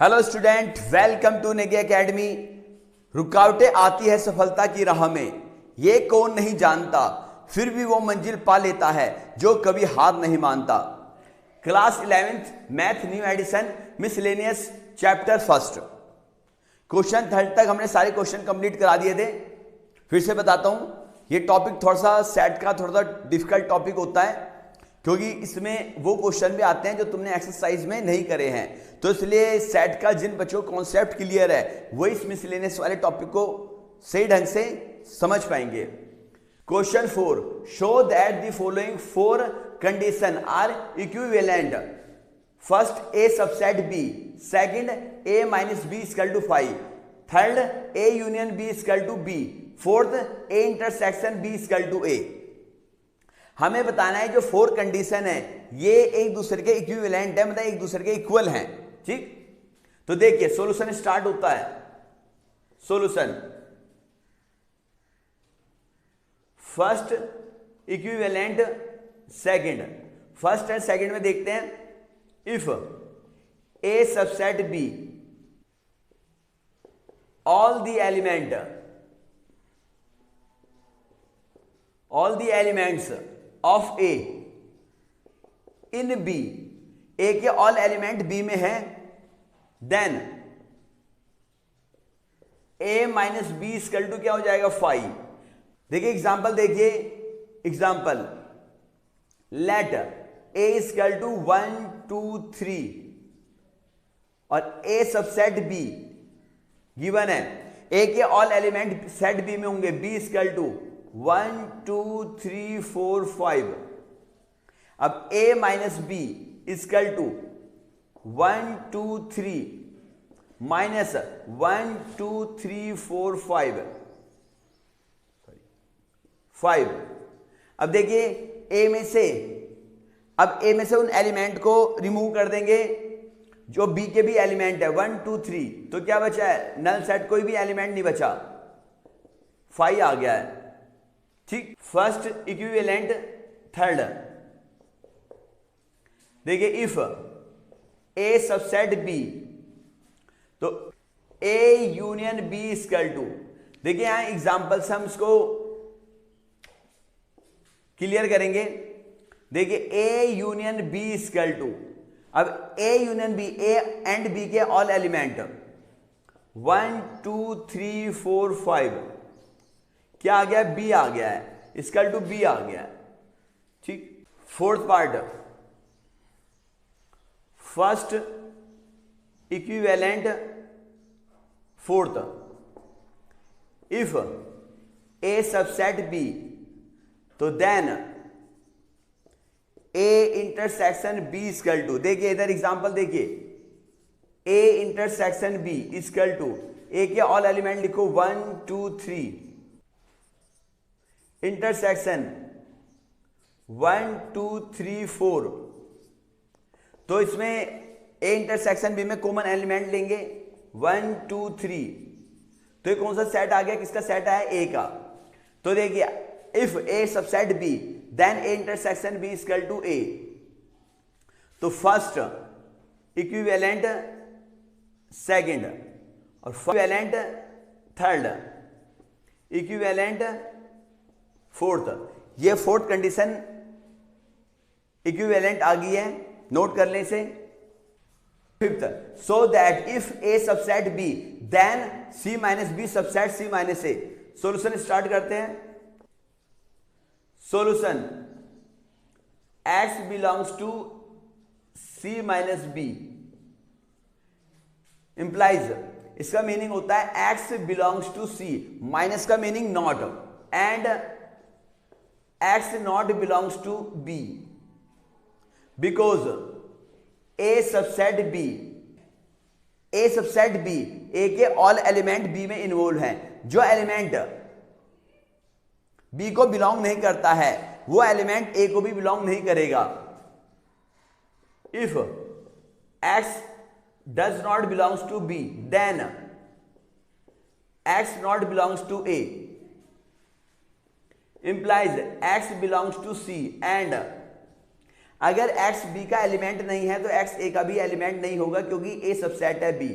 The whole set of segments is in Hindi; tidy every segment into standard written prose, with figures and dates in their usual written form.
Hello student, welcome to Negi academy. रुकावटें आती है सफलता की राह में, ये कौन नहीं जानता, फिर भी वो मंजिल पा लेता है जो कभी हार नहीं मानता। Class 11th math new edition miscellaneous chapter first question 3 तक हमने सारे क्वेश्चन कंप्लीट करा दिए थे। फिर से बताता हूं, ये टॉपिक थोड़ा सा सेट का थोड़ा सा डिफिकल्ट टॉपिक होता है क्योंकि इसमें वो क्वेश्चन भी आते हैं जो तुमने एक्सरसाइज में नहीं करे हैं, तो इसलिए सेट का जिन बच्चों को कॉन्सेप्ट क्लियर है वो इस मिसलेनियस वाले टॉपिक को सही ढंग से समझ पाएंगे। Question 4, show that the following 4 condition are equivalent. First A subset B, second A minus B equal to 5, third A union B equal to B, fourth A intersection B equal to A. हमें बताना है जो 4 कंडीशन है ये एक दूसरे के इक्विवेलेंट है, मतलब एक दूसरे के इक्वल हैं। ठीक, तो देखिए सॉल्यूशन स्टार्ट होता है। Solution first equivalent second, first and second में देखते हैं। If A subset B all the elements of A in B, A के ऑल एलिमेंट B में है, then A minus B equal to क्या हो जाएगा 5। देखिए एग्जाम्पल, देखिए example, let A equal to 1 2 3 और A सबसेट B गिवन है। A के ऑल एलिमेंट सेट B में होंगे, B इक्वल टू 1 2 3 4 5। अब A minus B equal to 1 2 3 minus 1 2 3 4 5। अब देखिए A में से, अब A में से उन एलिमेंट को रिमूव कर देंगे जो B के भी एलिमेंट है 1 2 3, तो क्या बचा है, नल सेट, कोई भी एलिमेंट नहीं बचा, 5 आ गया है। ठीक, फर्स्ट इक्विवेलेंट थर्ड, देखिए इफ ए सबसेट बी, तो A union B equal to, देखिए यहां एग्जांपल से हम इसको क्लियर करेंगे। देखिए A union B equal to, अब A union B, A and B के ऑल एलिमेंट 1 2 3 4 5, क्या आ गया, बी आ गया है, इक्वल टू बी आ गया है। ठीक, fourth part, first equivalent fourth, if A subset B, तो then A intersection B equal to, देखिए इधर एग्जांपल देखिए, A intersection B equal to, A के ऑल एलिमेंट लिखो 1 2 3, इंटरसेक्शन 1 2 3 4, तो इसमें ए इंटरसेक्शन बी में कॉमन एलिमेंट लेंगे 1 2 3, तो ये कौन सा सेट आ गया, किसका सेट आया, ए का। तो देखिए if A subset B then A intersection B equal to A, तो फर्स्ट इक्विवेलेंट सेकंड और इक्विवेलेंट थर्ड, इक्विवेलेंट फोर्थ, ये फोर्थ कंडीशन इक्विवेलेंट आ गई है, नोट कर लें इसे। Fifth, so that if A subset B then C minus B subset C minus A. Solution start करते हैं। Solution x belongs to c minus B implies, इसका मीनिंग होता है x belongs to c, minus का meaning not, and x not belongs to b, because a subset b, a subset b, a के ऑल एलिमेंट b में इन्वॉल्व हैं। जो एलिमेंट b को बिलोंग नहीं करता है वो एलिमेंट a को भी बिलोंग नहीं करेगा। If x does not belongs to b then x not belongs to a implies x belongs to c, and अगर एक्स बी का एलिमेंट नहीं है तो एक्स ए का भी एलिमेंट नहीं होगा, क्योंकि ए सबसेट है B.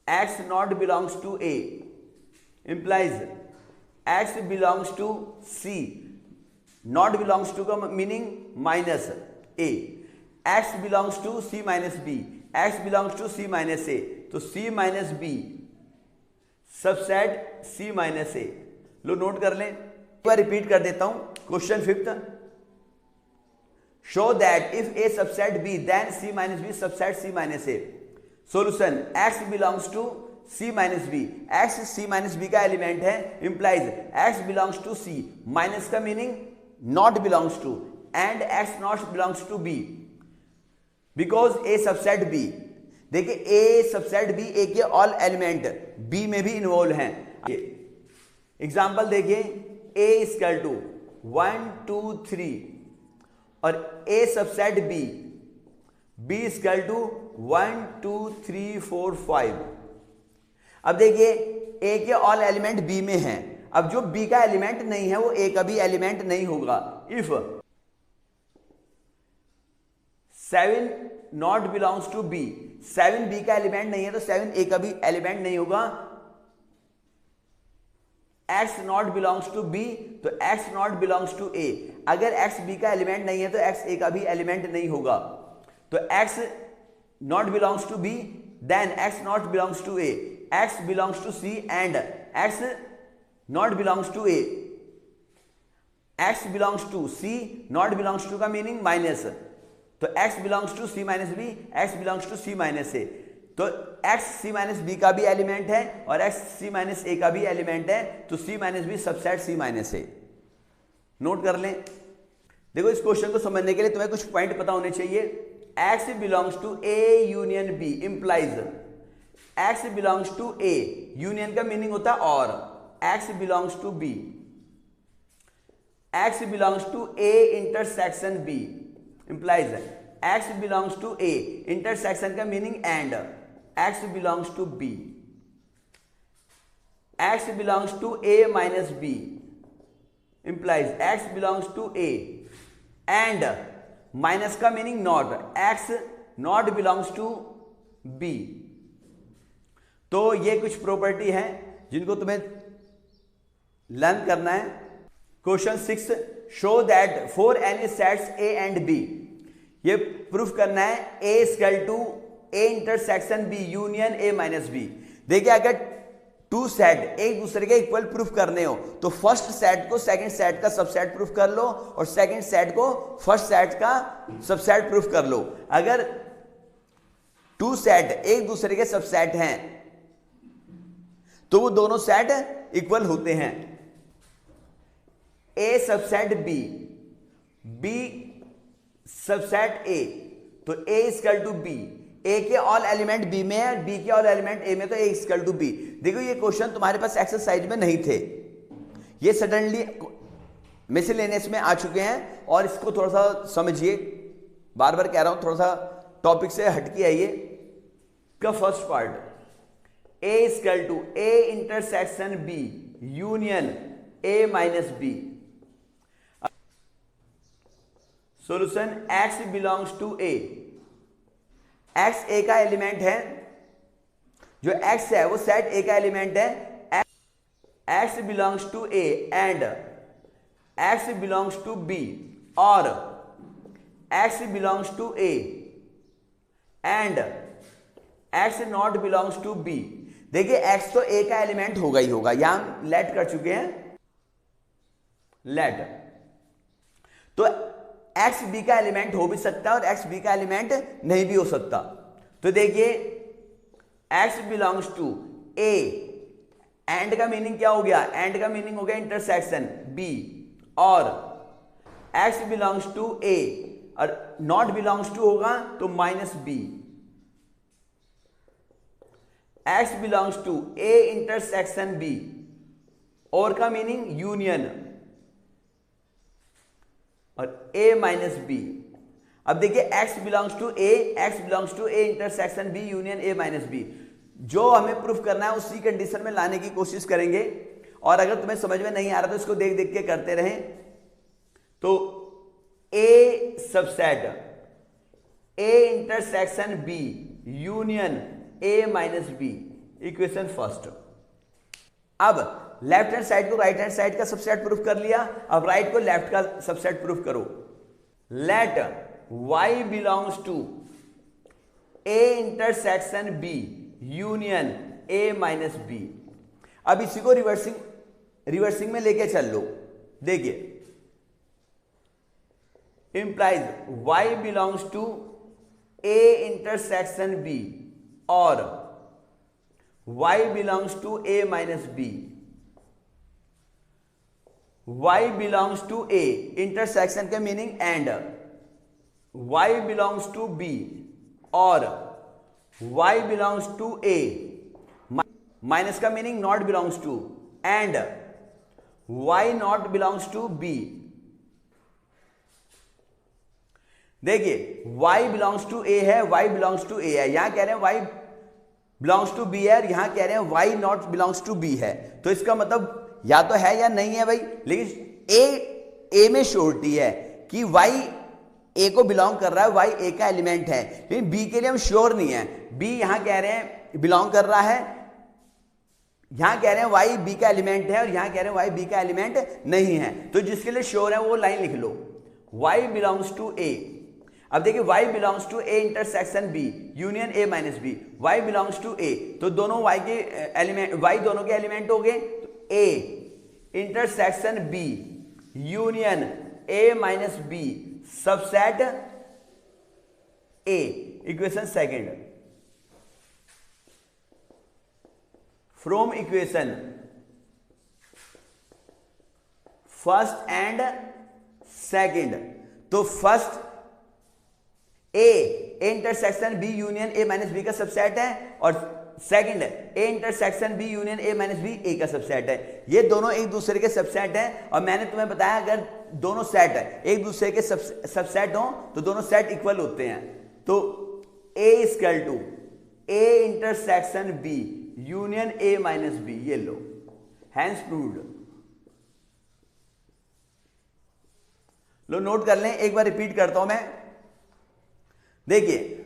X not belongs to A implies X belongs to C. Not belongs to का meaning minus A. X belongs to C minus B, X belongs to C minus A, तो C minus B subset C minus A. लो नोट कर लें, एक बार रिपीट कर देता हूं। Question 5th, show that if A subset B then C minus B subset C minus A. Solution X belongs to C minus B, X C minus B का एलिमेंट है, implies X belongs to C, minus का meaning not belongs to, and X not belongs to B because A subset B. देखिए ए सबसेट बी, ए के ऑल एलिमेंट बी में भी इन्वॉल्व हैं। एग्जाम्पल देखिए, ए इक्वल टू 1 2 3 और A subset B, B equal to 1 2 3 4 5। अब देखिए ए के ऑल एलिमेंट बी में हैं, अब जो बी का एलिमेंट नहीं है वो ए का भी एलिमेंट नहीं होगा। If 7 not belongs to B, 7 B का एलिमेंट नहीं है तो 7 ए का भी एलिमेंट नहीं होगा। x not belongs to B, तो x not belongs to A. अगर x b का एलिमेंट नहीं है तो x a का भी एलिमेंट नहीं होगा। तो x not belongs to b, then x not belongs to a, x belongs to c and x not belongs to a, x belongs to c, not belongs to का मीनिंग माइनस, तो x belongs to c minus b, x belongs to c minus a। तो x c माइनस बी का भी एलिमेंट है और x c माइनस ए का भी एलिमेंट है, तो c minus B subset c minus A. Note कर लें। देखो इस क्वेश्चन को समझने के लिए तुम्हें कुछ पॉइंट पता होने चाहिए। x belongs to a union b implies x belongs to a, union का मीनिंग होता है और, x belongs to b, x belongs to a intersection b implies x belongs to a, intersection का meaning and, x belongs to b, x belongs to a minus b implies x belongs to a and minus का meaning not, x not belongs to b। तो ये कुछ प्रॉपर्टी है जिनको तुम्हें लर्न करना है। Question 6, show that for any sets a and b, ये प्रूफ करना है a equal to A intersection B union A minus B. देखिए अगर टू सेट एक दूसरे के इक्वल प्रूफ करने हो तो फर्स्ट सेट को सेकंड सेट का सबसेट प्रूफ कर लो और सेकंड सेट को फर्स्ट सेट का सबसेट प्रूफ कर लो। अगर टू सेट एक दूसरे के सबसेट हैं तो वो दोनों सेट इक्वल होते हैं। A subset B, B subset A, तो A equal to B, A के ऑल एलिमेंट बी में है, बी के ऑल एलिमेंट ए में, तो ए इक्वल टू बी। देखो ये क्वेश्चन तुम्हारे पास एक्सरसाइज में नहीं थे, ये सडनली मिसलेनियस में आ चुके हैं और इसको थोड़ा सा समझिए। बार बार कह रहा हूं थोड़ा सा टॉपिक से हटके आइए। का first part A equal to A intersection B union A minus B. Solution x belongs to a, x a का एलिमेंट है, जो x है वो सेट a का एलिमेंट है, x belongs to a and x belongs to b और x belongs to a and x not belongs to b। देखिए x तो a का एलिमेंट होगा ही होगा, यहां लेट कर चुके हैं लेट, तो एक्स बी का एलिमेंट हो भी सकता है और एक्स बी का एलिमेंट नहीं भी हो सकता। तो देखिए X belongs to A, and का मीनिंग क्या हो गया, एंड का मीनिंग हो गया इंटरसेक्शन बी, और एक्स बिलोंग्स टू ए और नॉट बिलोंग्स टू होगा तो minus B. X belongs to A intersection B, और का मीनिंग यूनियन और a माइनस बी। अब देखिए x belongs to a, x belongs to a intersection b union a minus B. जो हमें प्रूफ करना है उसी कंडीशन में लाने की कोशिश करेंगे, और अगर तुम्हें समझ में नहीं आ रहा तो इसको देख देख के करते रहें। तो A subset A intersection B union A minus B, equation first. अब लेफ्ट हैंड साइड को राइट हैंड साइड का सबसेट प्रूफ कर लिया, अब राइट को लेफ्ट का सबसेट प्रूफ करो। Let y belongs to a intersection b union a minus B. अब इसी को रिवर्सिंग में लेके चल लो। देखिए implies y belongs to a intersection b और y belongs to a minus B. y belongs to a intersection का meaning and y belongs to b और y belongs to a minus का meaning not belongs to and y not belongs to b। देखिए y बिलोंग्स टू a है, y बिलोंग्स टू a है, यहां कह रहे हैं y बिलोंग्स टू b है और यहां कह रहे हैं y not belongs to b है। तो इसका मतलब या तो है या नहीं है भाई, लेकिन a में श्योरिटी है कि y a को बिलोंग कर रहा है, y a का एलिमेंट है, लेकिन b के लिए हम श्योर नहीं है। b यहां कह रहे हैं बिलोंग कर रहा है, यहां कह रहे हैं y b का एलिमेंट है और यहां कह रहे हैं y b का एलिमेंट नहीं है। तो जिसके लिए श्योर है वो लाइन लिख लो, y बिलोंग्स टू a। अब देखिए y belongs to a intersection b union a minus B, y belongs to a, तो दोनों y के एलिमेंट, y दोनों के एलिमेंट हो गए, तो a intersection b union a minus B subset a, equation second. From equation first and second, तो first a intersection b union a minus B का सबसेट है और second a intersection b union a minus B a का सबसेट है। ये दोनों एक दूसरे के सबसेट हैं और मैंने तुम्हें बताया अगर दोनों सेट है एक दूसरे के सबसेट हो तो दोनों सेट इक्वल होते हैं। तो a equal to a intersection b union a minus B, ये लो, हैंस प्रूव्ड। लो नोट कर लें, एक बार रिपीट करता हूं मैं। देखिए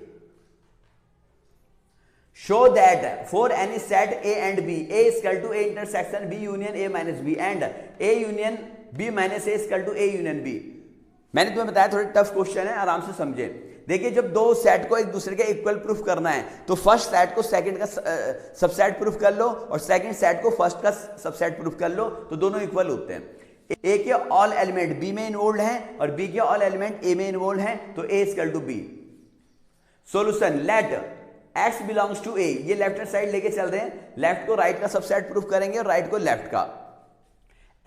show that for any set a and b a equal to a intersection b union a minus B and a union b minus a equal to a union b। मैंने तुम्हें बताया थोड़े टफ क्वेश्चन है, आराम से समझे। देखिए जब दो सेट को एक दूसरे के इक्वल प्रूफ करना है तो फर्स्ट सेट को सेकंड का सबसेट प्रूफ कर लो और सेकंड सेट को फर्स्ट का सबसेट प्रूफ कर लो, तो दोनों इक्वल होते हैं। a के ऑल एलिमेंट b में इन्वॉल्व हैं और b के ऑल एलिमेंट a में इन्वॉल्व हैं, तो a equal to b। Solution let x belongs to a, ये लेफ्ट हैंड साइड लेके चल रहे हैं, लेफ्ट को राइट का सबसेट प्रूफ करेंगे और राइट को लेफ्ट का।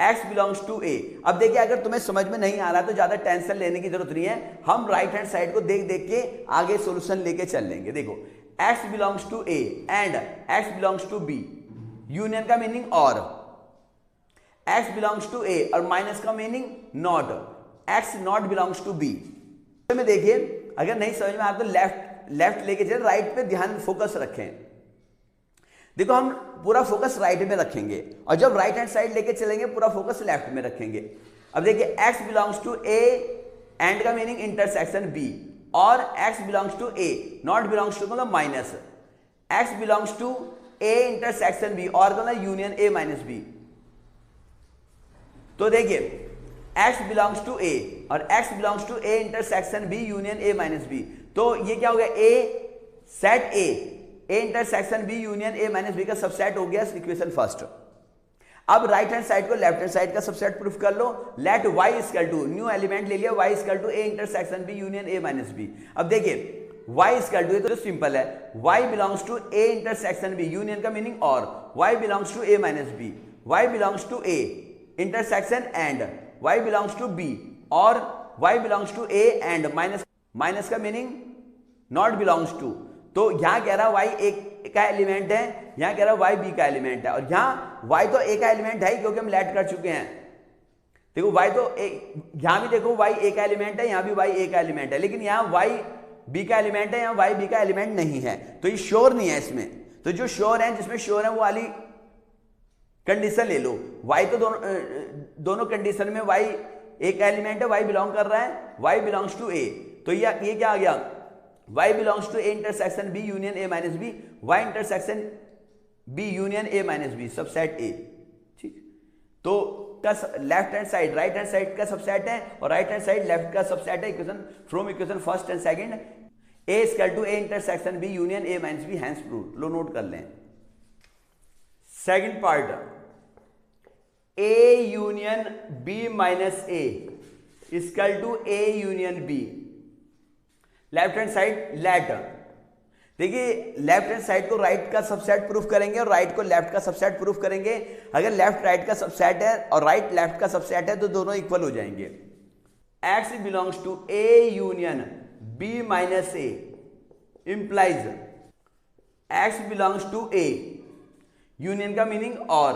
x belongs to a। अब देखिए अगर तुम्हें समझ में नहीं आ रहा तो ज्यादा टेंशन लेने की जरूरत नहीं है, हम राइट हैंड साइड को देख देख के आगे सॉल्यूशन लेके चल लेंगे। देखो x belongs to a and x belongs to b, union का मीनिंग और, x बिलोंग्स टू a और माइनस का meaning not, x not belongs to b। में देखिए अगर नहीं समझ में आ रहा तो लेफ्ट लेके चले, राइट पे ध्यान फोकस रखें। देखो हम पूरा फोकस राइट में रखेंगे और जब राइट हैंड साइड लेके चलेंगे पूरा फोकस लेफ्ट में रखेंगे। अब देखिए x belongs to a and का मीनिंग इंटरसेक्शन b और x belongs to a not belongs to मतलब minus, x belongs to a intersection b और मतलब यूनियन a माइनस b। तो देखिए x बिलोंग्स टू a और x belongs to a intersection b union a minus b, तो ये क्या हो गया, a set a intersection b union a minus b का सबसेट हो गया इक्वेशन फर्स्ट। अब राइट हैंड साइड को लेफ्ट हैंड साइड का सबसेट प्रूफ कर लो। Let y equal to, new element ले लिया, y equal to a intersection b union a minus b। अब देखिए y इक्वल टू, ये तो सिंपल है, y belongs to a intersection b, union का मीनिंग और, y belongs to a minus b, y belongs to a intersection and, y belongs to b और y belongs to a and minus का मीनिंग नॉट बिलोंग्स टू। तो यहां कह रहा y एक का एलिमेंट है, यहां कह रहा y b का एलिमेंट है और यहां y तो a का एलिमेंट है क्योंकि हम लेट कर चुके हैं। देखो y तो यहां भी देखो y a का एलिमेंट है, यहां भी y a का एलिमेंट है, लेकिन यहां y b का एलिमेंट है, यहां y b का एलिमेंट नहीं है, तो ये श्योर नहीं है इसमें। तो जो श्योर है, जिसमें श्योर है वो वाली कंडीशन ले लो। y तो दोनों कंडीशन में y एक एलिमेंट है, y बिलोंग कर रहा है, y बिलोंग्स टू a, तो ये क्या आ गया, y belongs to a intersection b union a minus b, y intersection b union a minus b, subset a। ठीक, तो left hand side right hand side का सबसेट है और राइट हैंड साइड लेफ्ट का सबसेट है। Equation from equation first and second, a equal to a intersection b union a minus b, hence proved. लो नोट कर लें। Second part, a union b minus a equal to a union b। Left hand side let, देखिए लेफ्ट हैंड साइड को राइट का सबसेट प्रूफ करेंगे और राइट को लेफ्ट का सबसेट प्रूफ करेंगे। अगर लेफ्ट राइट का सबसेट है और राइट लेफ्ट का सबसेट है तो दोनों इक्वल हो जाएंगे। x belongs to a union b minus a implies x belongs to a, union का मीनिंग और,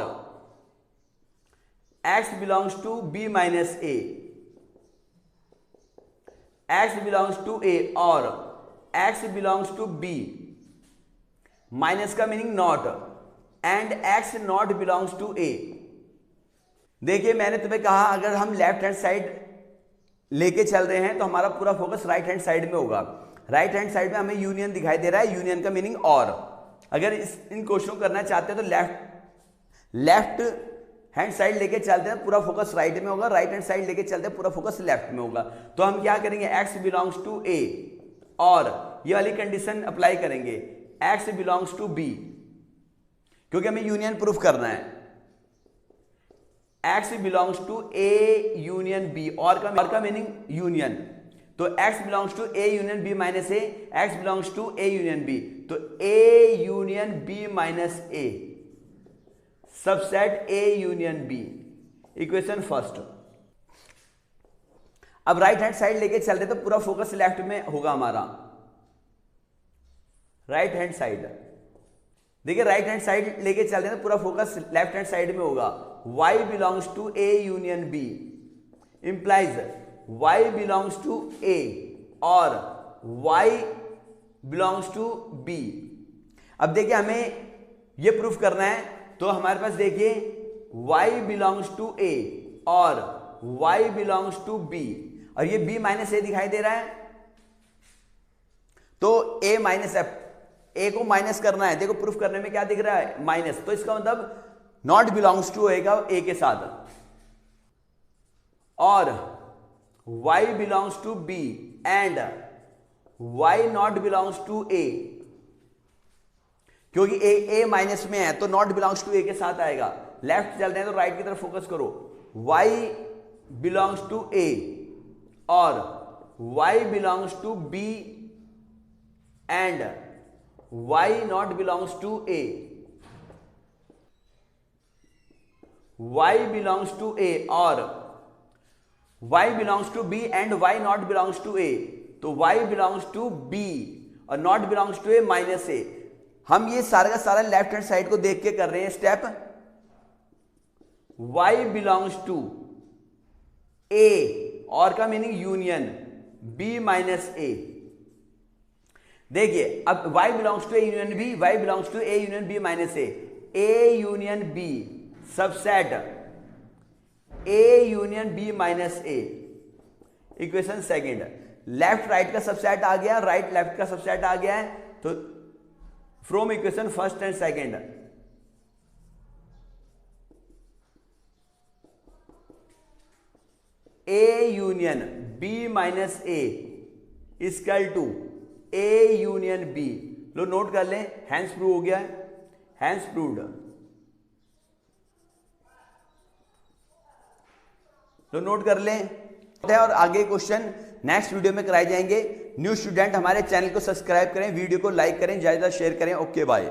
x belongs to b minus a, x belongs to a और x belongs to b, minus का meaning not, and x not belongs to a। देखिए मैंने तुम्हें कहा अगर हम लेफ्ट हैंड साइड लेके चल रहे हैं तो हमारा पूरा फोकस राइट हैंड साइड में होगा। राइट हैंड साइड में हमें यूनियन दिखाई दे रहा है, यूनियन का मीनिंग और। अगर इन क्वेश्चन को करना चाहते हैं तो लेफ्ट हैंड साइड लेके चलते हैं पूरा फोकस राइट में होगा, राइट हैंड साइड लेके चलते हैं पूरा फोकस लेफ्ट में होगा। तो हम क्या करेंगे, x बिलोंग्स टू a और ये वाली कंडीशन अप्लाई करेंगे, x बिलोंग्स टू b, क्योंकि हमें यूनियन प्रूफ करना है। x belongs to a union b, और का मीनिंग यूनियन, तो x belongs to a union b minus a, x belongs to a union b, तो a union b minus a, subset a union b, equation first. अब राइट हैंड साइड लेके चल रहे तो पूरा फोकस लेफ्ट में होगा हमारा। राइट हैंड साइड, देखिए राइट हैंड साइड लेके चल रहे हैं तो पूरा फोकस लेफ्ट हैंड साइड में होगा। y belongs to a union b implies y belongs to a और y बिलोंग्स टू b। अब देखिए हमें ये प्रूफ करना है, तो हमारे पास देखिए y बिलोंग्स टू a और y बिलोंग्स टू b, और ये b माइनस a दिखाई दे रहा है, तो a माइनस f, a को माइनस करना है। देखो प्रूफ करने में क्या दिख रहा है, माइनस, तो इसका मतलब नॉट बिलोंग्स टू होएगा a के साथ, और y belongs to b and y not belongs to a, क्योंकि a माइनस में है तो नॉट बिलोंग्स टू a के साथ आएगा। लेफ्ट चल रहे हैं तो राइट की तरफ फोकस करो, y बिलोंग्स टू a और y belongs to b and y not belongs to a, y belongs to a और y belongs to b and y not belongs to a, तो y बिलोंग्स टू b और not belongs to a minus a। हम ये सारा का सारा लेफ्ट हैंड साइड को देख के कर रहे हैं step. y belongs to a और का meaning union b minus a। देखिए अब y belongs to a union b, y belongs to a union b minus a union b subset a union b minus a, equation second. Left right का सबसेट आ गया, राइट लेफ्ट का सबसेट आ गया है, तो from equation first and second a union b minus a equal to a union b। Low note कर लें, हैंस प्रूव हो गया है, हैंस प्रूव्ड। तो नोट कर लें, और आगे क्वेश्चन नेक्स्ट वीडियो में कराए जाएंगे। न्यू स्टूडेंट हमारे चैनल को सब्सक्राइब करें, वीडियो को लाइक करें, ज्यादा शेयर करें। Okay bye.